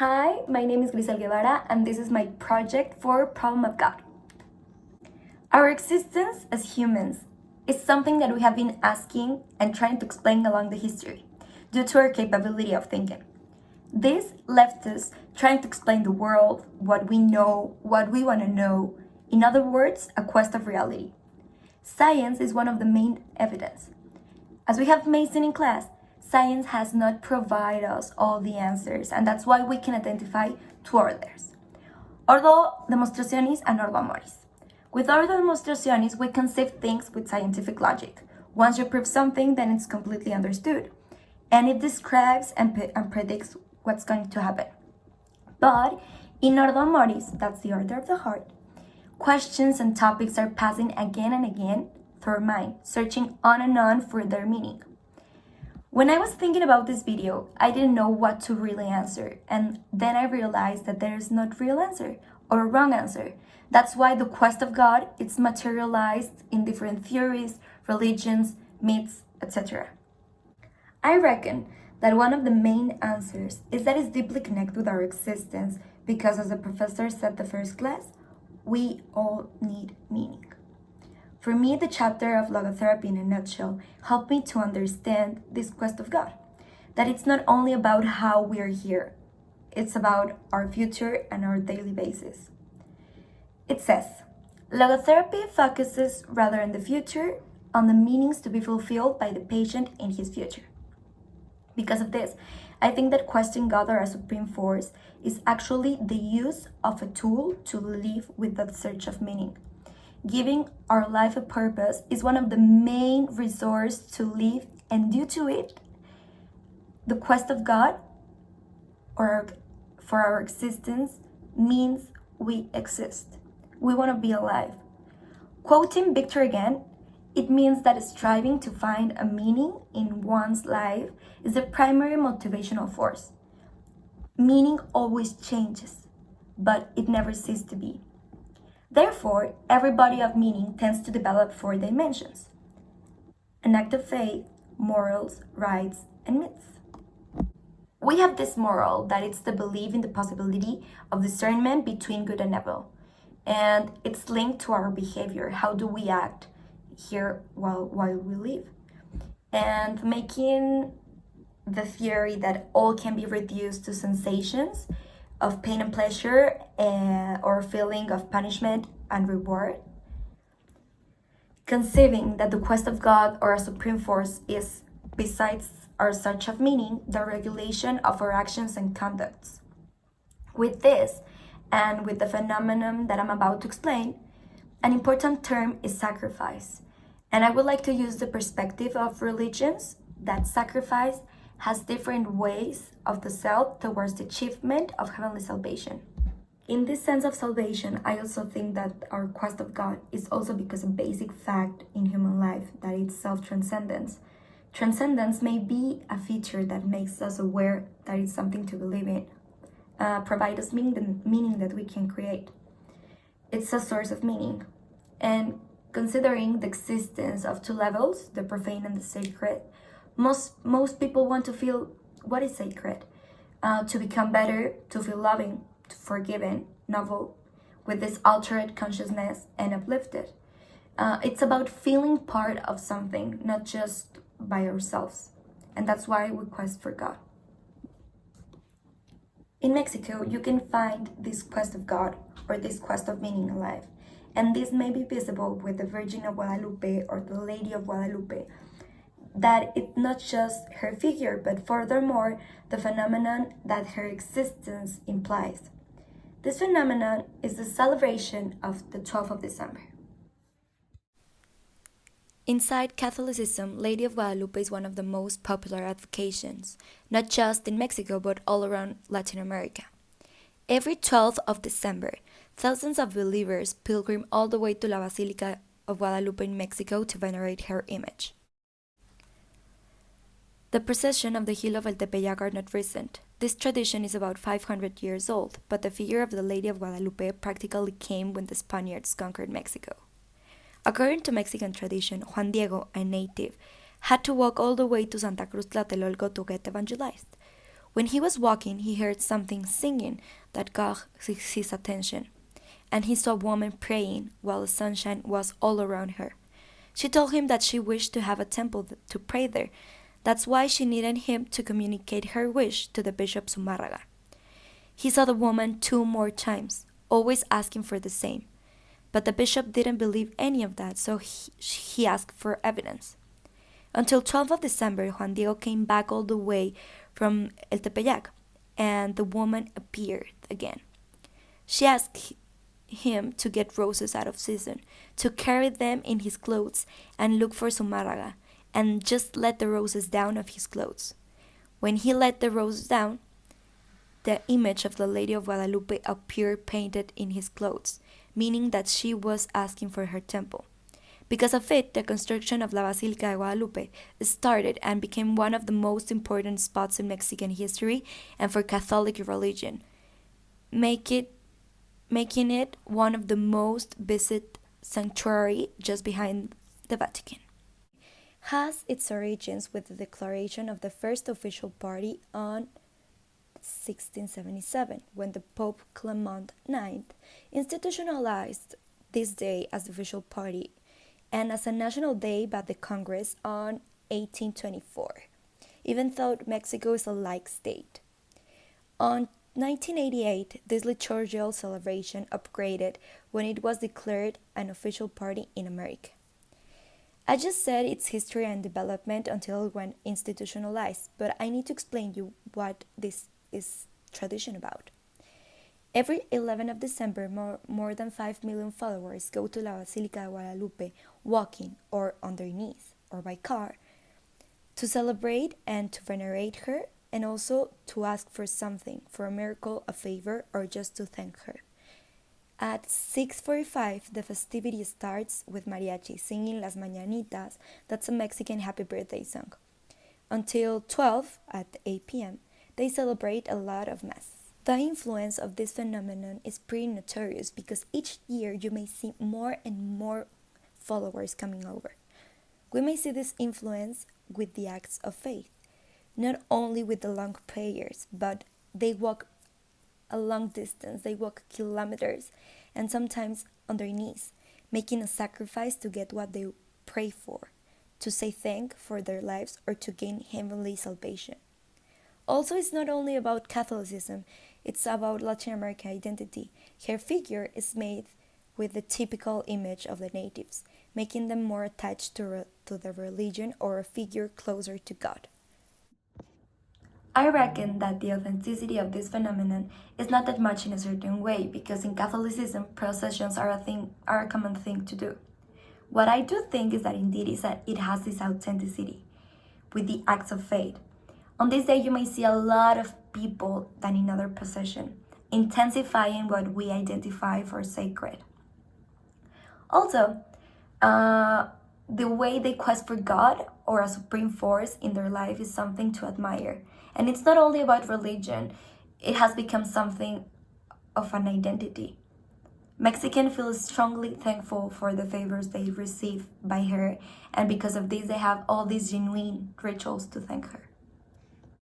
Hi, my name is Grisel Guevara, and this is my project for Problem of God. Our existence as humans is something that we have been asking and trying to explain along the history due to our capability of thinking. This left us trying to explain the world, what we know, what we want to know. In other words, a quest of reality. Science is one of the main evidence. As we have mentioned in class, science has not provided us all the answers, and that's why we can identify two orders. Ordo demonstrationis and ordo amoris. With ordo demonstrationis, we conceive things with scientific logic. Once you prove something, then it's completely understood. And it describes and predicts what's going to happen. But in ordo amoris, that's the order of the heart, questions and topics are passing again and again through our mind, searching on and on for their meaning. When I was thinking about this video, I didn't know what to really answer, and then I realized that there is not real answer or a wrong answer. That's why the quest of God is materialized in different theories, religions, myths, etc. I reckon that one of the main answers is that it's deeply connected with our existence because, as the professor said the first class, we all need meaning. For me, the chapter of logotherapy in a nutshell helped me to understand this quest of God. That it's not only about how we are here, it's about our future and our daily basis. It says, logotherapy focuses rather in the future on the meanings to be fulfilled by the patient in his future. Because of this, I think that questioning God or a supreme force is actually the use of a tool to live with that search of meaning. Giving our life a purpose is one of the main resources to live, and due to it, the quest of God or for our existence means we exist. We want to be alive. Quoting Victor again, it means that striving to find a meaning in one's life is the primary motivational force. Meaning always changes, but it never ceases to be. Therefore, every body of meaning tends to develop four dimensions: an act of faith, morals, rights, and myths. We have this moral that it's the belief in the possibility of discernment between good and evil, and it's linked to our behavior. How do we act here while we live? And making the theory that all can be reduced to sensations of pain and pleasure, or feeling of punishment and reward. Conceiving that the quest of God or a supreme force is, besides our search of meaning, the regulation of our actions and conducts. With this, and with the phenomenon that I'm about to explain, an important term is sacrifice. And I would like to use the perspective of religions that sacrifice has different ways of the self towards the achievement of heavenly salvation. In this sense of salvation, I also think that our quest of God is also because a basic fact in human life, that it's self-transcendence. Transcendence may be a feature that makes us aware that it's something to believe in, provide us meaning that we can create. It's a source of meaning. And considering the existence of two levels, the profane and the sacred, most people want to feel what is sacred, to become better, to feel loving, forgiven, noble, with this altered consciousness and uplifted. It's about feeling part of something, not just by ourselves. And that's why we quest for God. In Mexico, you can find this quest of God or this quest of meaning in life. And this may be visible with the Virgin of Guadalupe or the Lady of Guadalupe, that it's not just her figure, but furthermore, the phenomenon that her existence implies. This phenomenon is the celebration of the 12th of December. Inside Catholicism, Lady of Guadalupe is one of the most popular advocations, not just in Mexico, but all around Latin America. Every 12th of December, thousands of believers pilgrim all the way to La Basilica of Guadalupe in Mexico to venerate her image. The procession of the Hill of El Tepeyac are not recent. This tradition is about 500 years old, but the figure of the Lady of Guadalupe practically came when the Spaniards conquered Mexico. According to Mexican tradition, Juan Diego, a native, had to walk all the way to Santa Cruz Tlatelolco to get evangelized. When he was walking, he heard something singing that got his attention, and he saw a woman praying while the sunshine was all around her. She told him that she wished to have a temple to pray there. That's why she needed him to communicate her wish to the Bishop Zumárraga. He saw the woman 2 more times, always asking for the same. But the bishop didn't believe any of that, so he asked for evidence. Until 12th of December, Juan Diego came back all the way from El Tepeyac, and the woman appeared again. She asked him to get roses out of season, to carry them in his clothes and look for Zumárraga, and just let the roses down of his clothes. When he let the roses down, the image of the Lady of Guadalupe appeared painted in his clothes, meaning that she was asking for her temple. Because of it, the construction of La Basílica de Guadalupe started and became one of the most important spots in Mexican history and for Catholic religion, making it one of the most visited sanctuary just behind the Vatican. Has its origins with the declaration of the first official party on 1677, when the Pope Clement IX institutionalized this day as the official party and as a national day by the Congress on 1824, even though Mexico is a laic state. On 1988, this liturgical celebration upgraded when it was declared an official party in America. I just said its history and development until it went institutionalized, but I need to explain you what this is tradition about. Every 11th of December, more than 5 million followers go to La Basílica de Guadalupe walking or on their knees or by car to celebrate and to venerate her, and also to ask for something, for a miracle, a favor, or just to thank her. At 6:45, the festivity starts with mariachi singing Las Mañanitas, that's a Mexican happy birthday song. Until 12 at 8 p.m., they celebrate a lot of mass. The influence of this phenomenon is pretty notorious because each year you may see more and more followers coming over. We may see this influence with the acts of faith, not only with the long prayers, but they walk a long distance, they walk kilometers, and sometimes on their knees, making a sacrifice to get what they pray for, to say thank for their lives or to gain heavenly salvation. Also, it's not only about Catholicism, it's about Latin American identity. Her figure is made with the typical image of the natives, making them more attached to the religion or a figure closer to God. I reckon that the authenticity of this phenomenon is not that much in a certain way, because in Catholicism, processions are a common thing to do. What I do think is that indeed is that it has this authenticity with the acts of faith. On this day, you may see a lot of people than in other procession, intensifying what we identify for sacred. Also, the way they quest for God or a supreme force in their life is something to admire. And it's not only about religion, it has become something of an identity. Mexicans feel strongly thankful for the favors they receive by her, and because of this, they have all these genuine rituals to thank her.